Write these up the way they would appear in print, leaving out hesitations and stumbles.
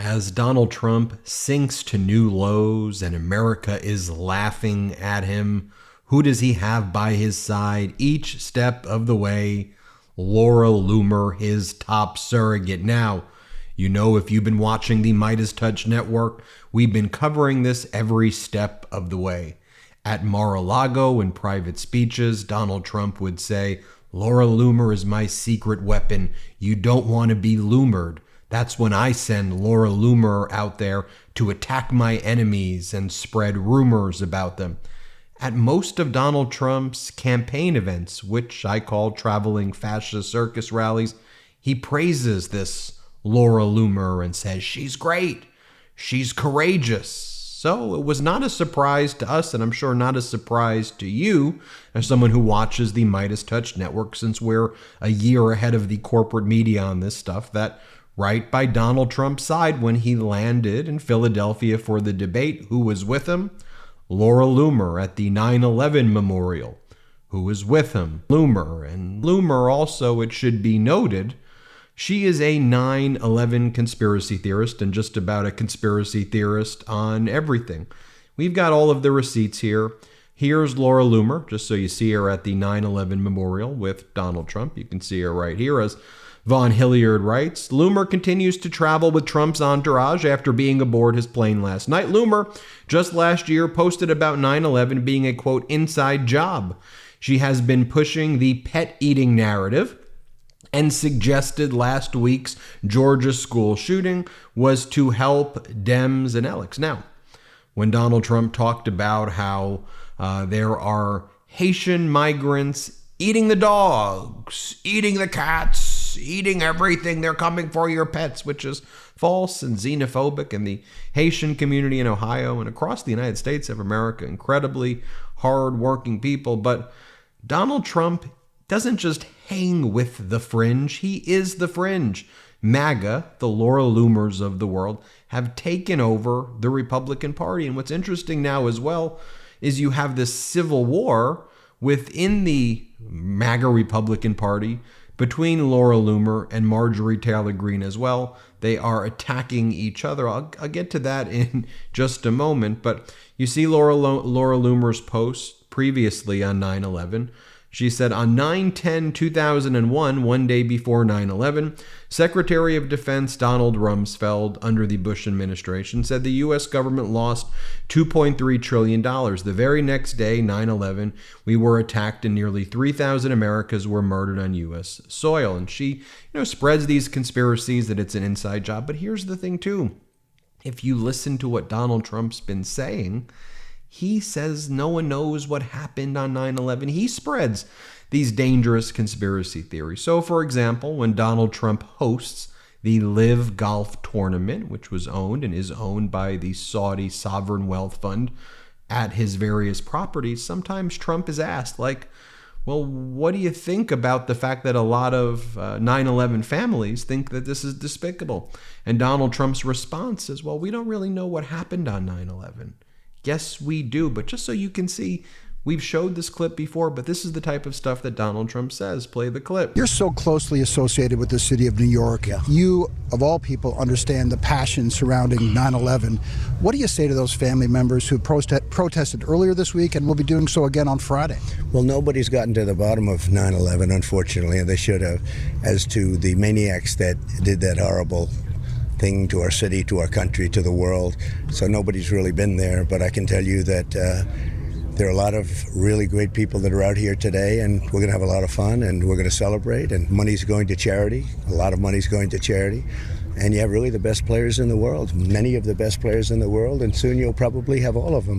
As Donald Trump sinks to new lows and America is laughing at him, who does he have by his side each step of the way? Laura Loomer, his top surrogate. Now, you know, if you've been watching the MeidasTouch network, we've been covering this every step of the way. At Mar-a-Lago, in private speeches, Donald Trump would say, Laura Loomer is my secret weapon. You don't want to be Loomered. That's when I send Laura Loomer out there to attack my enemies and spread rumors about them. At most of Donald Trump's campaign events, which I call traveling fascist circus rallies, he praises this Laura Loomer and says, she's great, she's courageous. So it was not a surprise to us, and I'm sure not a surprise to you as someone who watches the MeidasTouch network, since we're a year ahead of the corporate media on this stuff, that right by Donald Trump's side when he landed in Philadelphia for the debate, who was with him? Laura Loomer at the 9/11 memorial. Who was with him? Loomer. And Loomer also, it should be noted, she is a 9/11 conspiracy theorist and just about a conspiracy theorist on everything. We've got all of the receipts here. Here's Laura Loomer, just so you see her at the 9/11 memorial with Donald Trump. You can see her right here. As Von Hilliard writes, Loomer continues to travel with Trump's entourage after being aboard his plane last night. Loomer, just last year, posted about 9/11 being a, quote, inside job. She has been pushing the pet-eating narrative and suggested last week's Georgia school shooting was to help Dems and Alex. Now, when Donald Trump talked about how there are Haitian migrants eating the dogs, eating the cats, eating everything, they're coming for your pets, which is false and xenophobic. And the Haitian community in Ohio and across the United States of America, incredibly hard-working people. But Donald Trump doesn't just hang with the fringe, he is the fringe. Maga, the Laura Loomers of the world, have taken over the Republican Party. And what's interesting now as well is you have this civil war within the MAGA Republican Party between Laura Loomer and Marjorie Taylor Greene as well. They are attacking each other. I'll get to that in just a moment. But you see Laura Loomer's post previously on 9/11. She said, on 9/10/2001, one day before 9/11, Secretary of Defense Donald Rumsfeld, under the Bush administration, said the U.S. government lost $2.3 trillion. The very next day, 9/11, we were attacked and nearly 3,000 Americans were murdered on U.S. soil. And she, spreads these conspiracies that it's an inside job. But here's the thing, too. If you listen to what Donald Trump's been saying, he says no one knows what happened on 9/11. He spreads these dangerous conspiracy theories. So, for example, when Donald Trump hosts the Live Golf Tournament, which was owned and is owned by the Saudi Sovereign Wealth Fund at his various properties, sometimes Trump is asked, like, well, what do you think about the fact that a lot of 9/11 families think that this is despicable? And Donald Trump's response is, well, we don't really know what happened on 9/11. Yes, we do. But just so you can see, we've showed this clip before, but this is the type of stuff that Donald Trump says. Play the clip. You're so closely associated with the city of New York. Yeah. You, of all people, understand the passion surrounding 9/11. What do you say to those family members who protested earlier this week and will be doing so again on Friday? Well, nobody's gotten to the bottom of 9/11, unfortunately, and they should have, as to the maniacs that did that horrible thing to our city, to our country, to the world. So nobody's really been there, but I can tell you that there are a lot of really great people that are out here today, and we're going to have a lot of fun, and we're going to celebrate, and money's going to charity. A lot of money's going to charity. And you have really the best players in the world, many of the best players in the world, and soon you'll probably have all of them.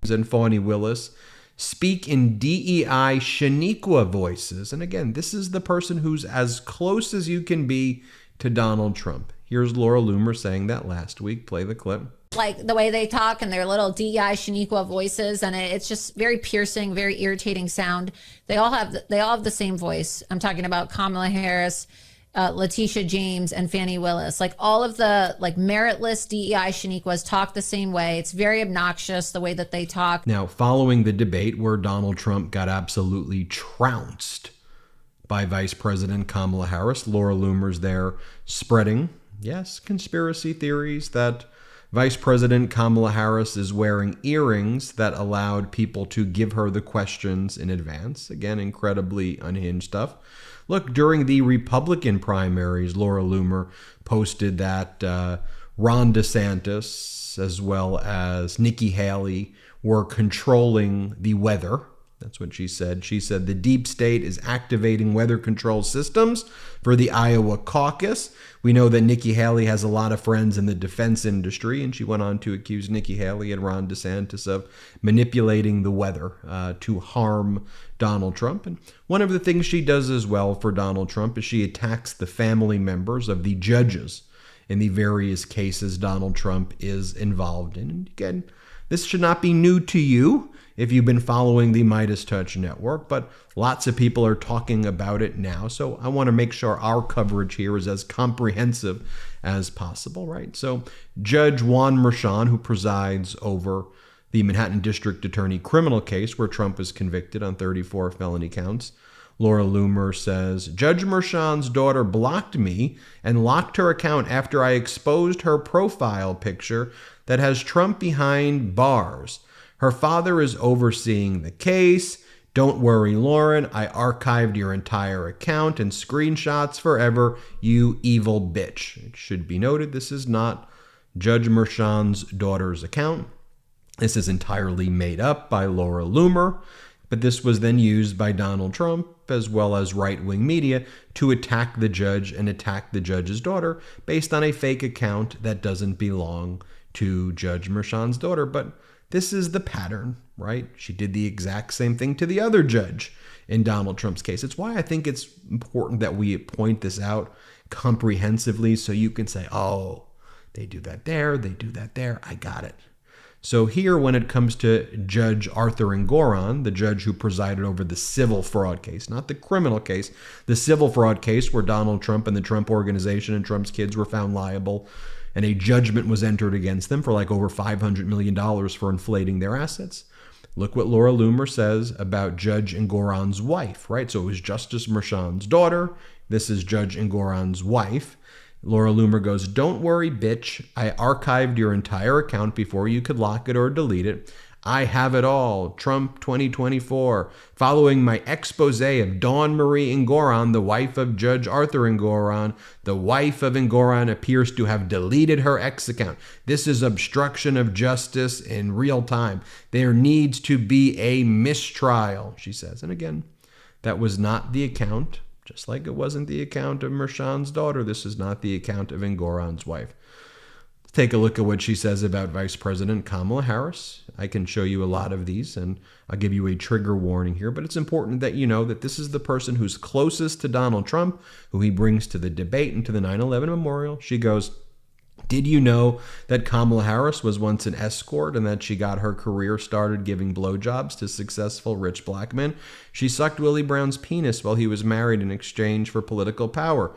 And Fani Willis speak in DEI Shaniqua voices. And again, this is the person who's as close as you can be to Donald Trump. Here's Laura Loomer saying that last week. Play the clip. Like the way they talk and their little DEI Shaniqua voices, and it's just very piercing, very irritating sound. They all have the same voice. I'm talking about Kamala Harris, Letitia James, and Fani Willis. Like all of the meritless DEI Shaniquas talk the same way. It's very obnoxious the way that they talk. Now, following the debate where Donald Trump got absolutely trounced by Vice President Kamala Harris, Laura Loomer's there spreading Yes, conspiracy theories that Vice President Kamala Harris is wearing earrings that allowed people to give her the questions in advance. Again, incredibly unhinged stuff. Look, during the Republican primaries, Laura Loomer posted that Ron DeSantis, as well as Nikki Haley, were controlling the weather. That's what she said. She said the deep state is activating weather control systems for the Iowa caucus. We know that Nikki Haley has a lot of friends in the defense industry, and she went on to accuse Nikki Haley and Ron DeSantis of manipulating the weather to harm Donald Trump. And one of the things she does as well for Donald Trump is she attacks the family members of the judges in the various cases Donald Trump is involved in. And again, this should not be new to you if you've been following the MeidasTouch network, but lots of people are talking about it now. So I want to make sure our coverage here is as comprehensive as possible, right? So Judge Juan Merchan, who presides over the Manhattan District Attorney criminal case where Trump is convicted on 34 felony counts, Laura Loomer says, Judge Merchan's daughter blocked me and locked her account after I exposed her profile picture that has Trump behind bars. Her father is overseeing the case. Don't worry, Lauren. I archived your entire account and screenshots forever, you evil bitch. It should be noted this is not Judge Merchan's daughter's account. This is entirely made up by Laura Loomer, but this was then used by Donald Trump as well as right-wing media to attack the judge and attack the judge's daughter based on a fake account that doesn't belong to Judge Merchan's daughter. But this is the pattern, right? She did the exact same thing to the other judge in Donald Trump's case. It's why I think it's important that we point this out comprehensively so you can say, oh, they do that there, they do that there. I got it. So here, when it comes to Judge Arthur Engoron, the judge who presided over the civil fraud case, not the criminal case, the civil fraud case where Donald Trump and the Trump Organization and Trump's kids were found liable, and a judgment was entered against them for like over $500 million for inflating their assets. Look what Laura Loomer says about Judge Engoron's wife, right? So it was Justice Merchan's daughter. This is Judge Engoron's wife. Laura Loomer goes, don't worry, bitch. I archived your entire account before you could lock it or delete it. I have it all. Trump 2024. Following my expose of Dawn Marie Engoron, the wife of Judge Arthur Engoron, the wife of Engoron appears to have deleted her X account. This is obstruction of justice in real time. There needs to be a mistrial, she says. And again, that was not the account, just like it wasn't the account of Merchan's daughter. This is not the account of Engoron's wife. Take a look at what she says about Vice President Kamala Harris. I can show you a lot of these, and I'll give you a trigger warning here, but it's important that you know that this is the person who's closest to Donald Trump, who he brings to the debate and to the 9/11 memorial. She goes, did you know that Kamala Harris was once an escort and that she got her career started giving blowjobs to successful rich black men? She sucked Willie Brown's penis while he was married in exchange for political power.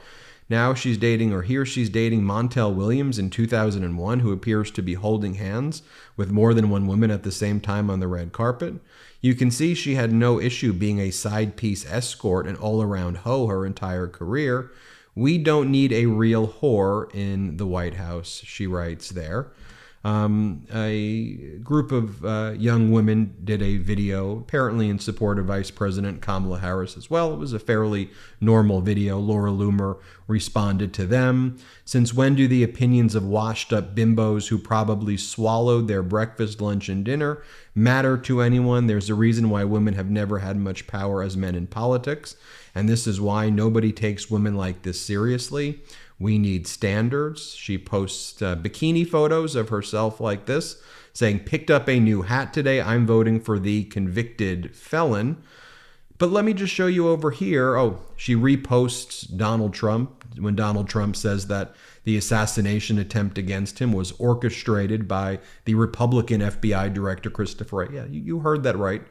Now she's dating, or here she's dating, Montel Williams in 2001, who appears to be holding hands with more than one woman at the same time on the red carpet. You can see she had no issue being a side piece escort and all-around hoe her entire career. We don't need a real whore in the White House, she writes there. A group of young women did a video, apparently in support of Vice President Kamala Harris as well. It was a fairly normal video. Laura Loomer responded to them. Since when do the opinions of washed-up bimbos who probably swallowed their breakfast, lunch, and dinner matter to anyone? There's a reason why women have never had much power as men in politics, and this is why nobody takes women like this seriously. We need standards. She posts bikini photos of herself like this, saying, picked up a new hat today. I'm voting for the convicted felon. But let me just show you over here. Oh, she reposts Donald Trump when Donald Trump says that the assassination attempt against him was orchestrated by the Republican FBI director, Christopher Wray. Yeah, you heard that right.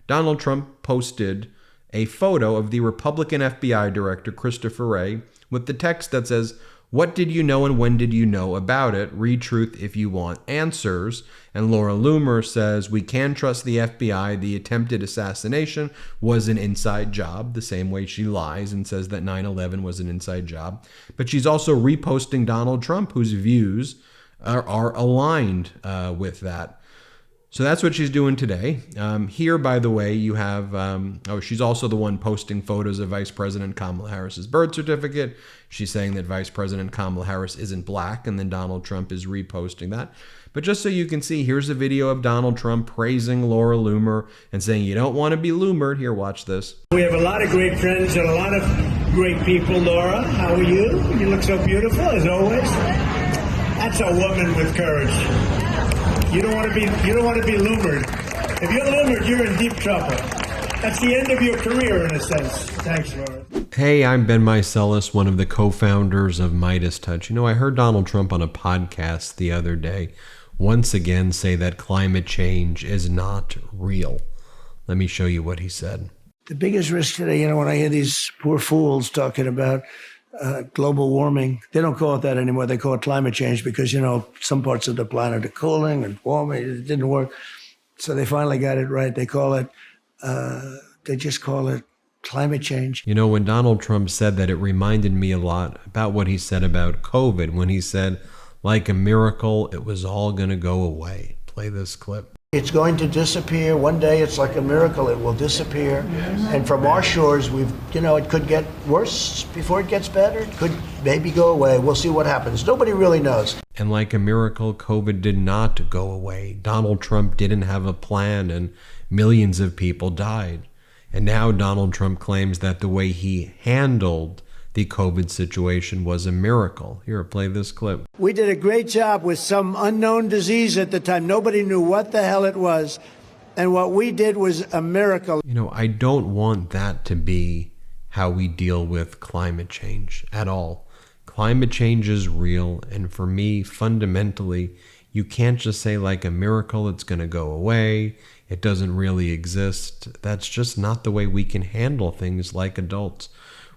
Donald Trump posted a photo of the Republican FBI director, Christopher Wray, with the text that says, What did you know and when did you know about it? Read truth if you want answers. And Laura Loomer says, we can trust the FBI. The attempted assassination was an inside job, the same way she lies and says that 9/11 was an inside job. But she's also reposting Donald Trump, whose views are aligned with that. So that's what she's doing today. Here, by the way, you have, she's also the one posting photos of Vice President Kamala Harris's birth certificate. She's saying that Vice President Kamala Harris isn't black, and then Donald Trump is reposting that. But just so you can see, here's a video of Donald Trump praising Laura Loomer and saying, you don't want to be Loomered. Here, watch this. We have a lot of great friends and a lot of great people. Laura, how are you? You look so beautiful, as always. That's a woman with courage. You don't want to be Loomered. If you're Loomered, you're in deep trouble. That's the end of your career, in a sense. Thanks, Laura. Hey, I'm Ben Meiselas, one of the co-founders of MeidasTouch. You know, I heard Donald Trump on a podcast the other day once again say that climate change is not real. Let me show you what he said. The biggest risk today, when I hear these poor fools talking about global warming, they don't call it that anymore. They call it climate change because, some parts of the planet are cooling and warming. It didn't work. So they finally got it right. They just call it climate change. When Donald Trump said that, it reminded me a lot about what he said about COVID, when he said, like a miracle, it was all going to go away. Play this clip. It's going to disappear. One day, it's like a miracle. It will disappear. And from our shores, it could get worse before it gets better. It could maybe go away. We'll see what happens. Nobody really knows. And like a miracle, COVID did not go away. Donald Trump didn't have a plan, and millions of people died. And now Donald Trump claims that the way he handled the COVID situation was a miracle. Here, play this clip. We did a great job with some unknown disease at the time. Nobody knew what the hell it was. And what we did was a miracle. I don't want that to be how we deal with climate change at all. Climate change is real. And for me, fundamentally, you can't just say like a miracle, it's going to go away. It doesn't really exist. That's just not the way we can handle things like adults.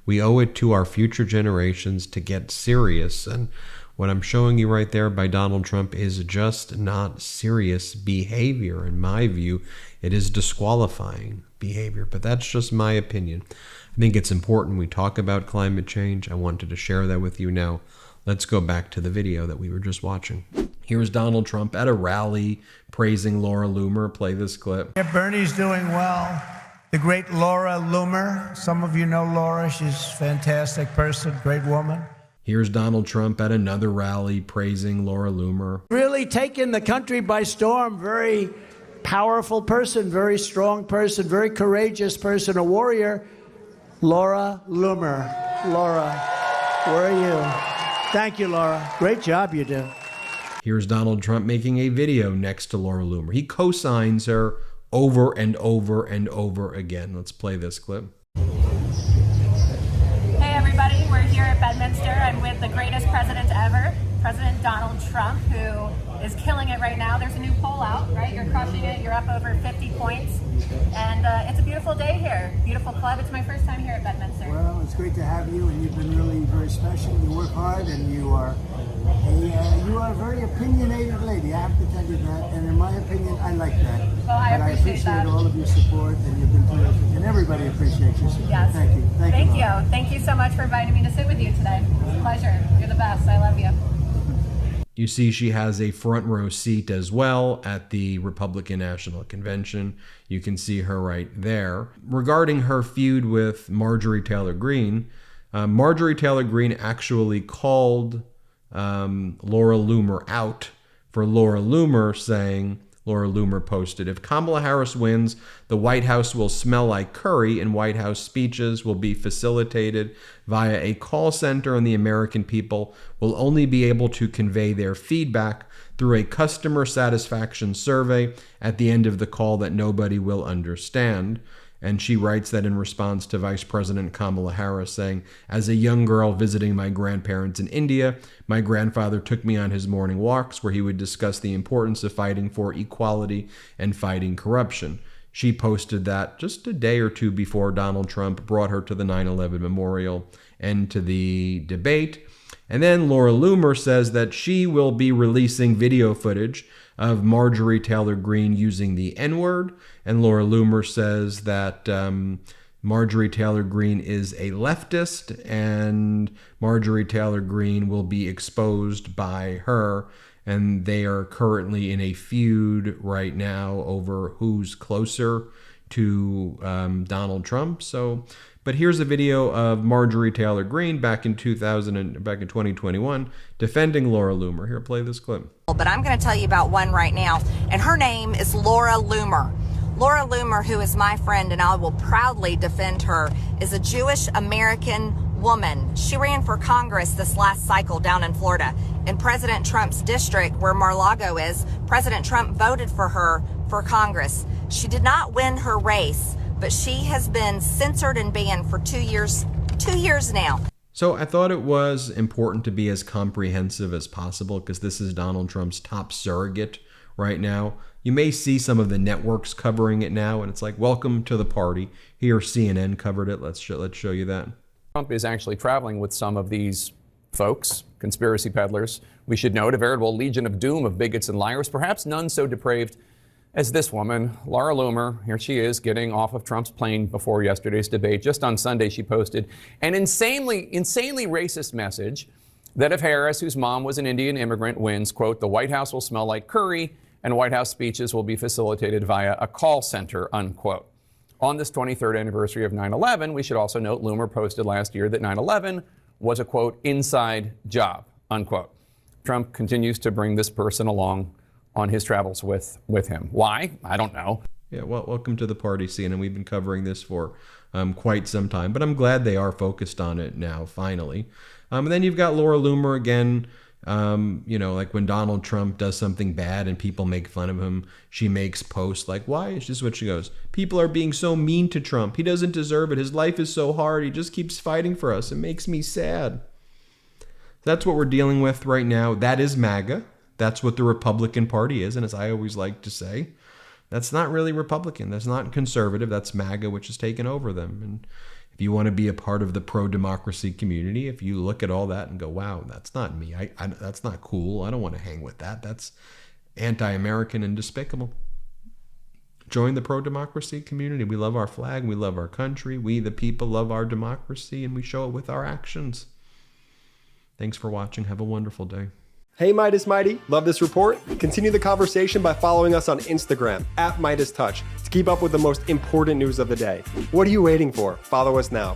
We owe it to our future generations to get serious. And what I'm showing you right there by Donald Trump is just not serious behavior. In my view, it is disqualifying behavior, but that's just my opinion. I think it's important we talk about climate change. I wanted to share that with you now. Let's go back to the video that we were just watching. Here's Donald Trump at a rally praising Laura Loomer. Play this clip. Yeah, Bernie's doing well. The great Laura Loomer. Some of you know Laura. She's a fantastic person, great woman. Here's Donald Trump at another rally praising Laura Loomer. Really taken the country by storm. Very powerful person, very strong person, very courageous person, a warrior. Laura Loomer. Laura, where are you? Thank you, Laura. Great job you do. Here's Donald Trump making a video next to Laura Loomer. He co-signs her over and over and over again. Let's play this clip. Hey everybody, we're here at Bedminster. I'm with the greatest president ever, President Donald Trump, who is killing it right now. There's a new poll out, right? You're crushing it. You're up over 50 points. And it's a beautiful day here. Beautiful club. It's my first time here at Bedminster. Well, it's great to have you, and you've been really very special. You work hard, and you are a very opinionated lady. I have to tell you that. And in my opinion, I like that. Well, I appreciate that. all of your support, and you've been terrific. And everybody appreciates your support. Yes. Thank you. Thank you. Thank you so much for inviting me to sit with you today. It's a pleasure. You're the best. I love you. You see she has a front row seat as well at the Republican National Convention. You can see her right there. Regarding her feud with Marjorie Taylor Greene, Marjorie Taylor Greene actually called Laura Loomer out for Laura Loomer saying, Laura Loomer posted, if Kamala Harris wins, the White House will smell like curry and White House speeches will be facilitated via a call center and the American people will only be able to convey their feedback through a customer satisfaction survey at the end of the call that nobody will understand. And she writes that in response to Vice President Kamala Harris saying, as a young girl visiting my grandparents in India, my grandfather took me on his morning walks where he would discuss the importance of fighting for equality and fighting corruption. She posted that just a day or two before Donald Trump brought her to the 9/11 memorial and to the debate. And then Laura Loomer says that she will be releasing video footage of Marjorie Taylor Greene using the N-word. And Laura Loomer says that Marjorie Taylor Greene is a leftist, and Marjorie Taylor Greene will be exposed by her. And they are currently in a feud right now over who's closer to Donald Trump. But here's a video of Marjorie Taylor Greene back in 2021 defending Laura Loomer. Here, play this clip. But I'm going to tell you about one right now, and her name is Laura Loomer. Laura Loomer, who is my friend, and I will proudly defend her, is a Jewish American woman. She ran for Congress this last cycle down in Florida. In President Trump's district, where Mar-a-Lago is, President Trump voted for her for Congress. She did not win her race, but she has been censored and banned for 2 years now. So I thought it was important to be as comprehensive as possible because this is Donald Trump's top surrogate right now. You may see some of the networks covering it now, and it's like, welcome to the party. Here, CNN covered it. Let's show you that. Trump is actually traveling with some of these folks, conspiracy peddlers. We should note a veritable legion of doom of bigots and liars, perhaps none so depraved as this woman, Laura Loomer. Here she is getting off of Trump's plane before yesterday's debate. Just on Sunday, she posted an insanely racist message that if Harris, whose mom was an Indian immigrant, wins, quote, the White House will smell like curry and White House speeches will be facilitated via a call center, unquote. On this 23rd anniversary of 9/11, we should also note Loomer posted last year that 9/11 was a, quote, inside job, unquote. Trump continues to bring this person along on his travels with him. Why? I don't know. Yeah, well, welcome to the party, CNN. We've been covering this for quite some time, but I'm glad they are focused on it now, finally. And then you've got Laura Loomer again. Like when Donald Trump does something bad and people make fun of him, she makes posts like, why? It's just what she goes. People are being so mean to Trump. He doesn't deserve it. His life is so hard. He just keeps fighting for us. It makes me sad. That's what we're dealing with right now. That is MAGA. That's what the Republican Party is. And as I always like to say, that's not really Republican. That's not conservative. That's MAGA, which has taken over them. And if you want to be a part of the pro-democracy community, if you look at all that and go, wow, that's not me. That's not cool. I don't want to hang with that. That's anti-American and despicable. Join the pro-democracy community. We love our flag. We love our country. We, the people, love our democracy, and we show it with our actions. Thanks for watching. Have a wonderful day. Hey Midas Mighty, love this report? Continue the conversation by following us on Instagram @MeidasTouch to keep up with the most important news of the day. What are you waiting for? Follow us now.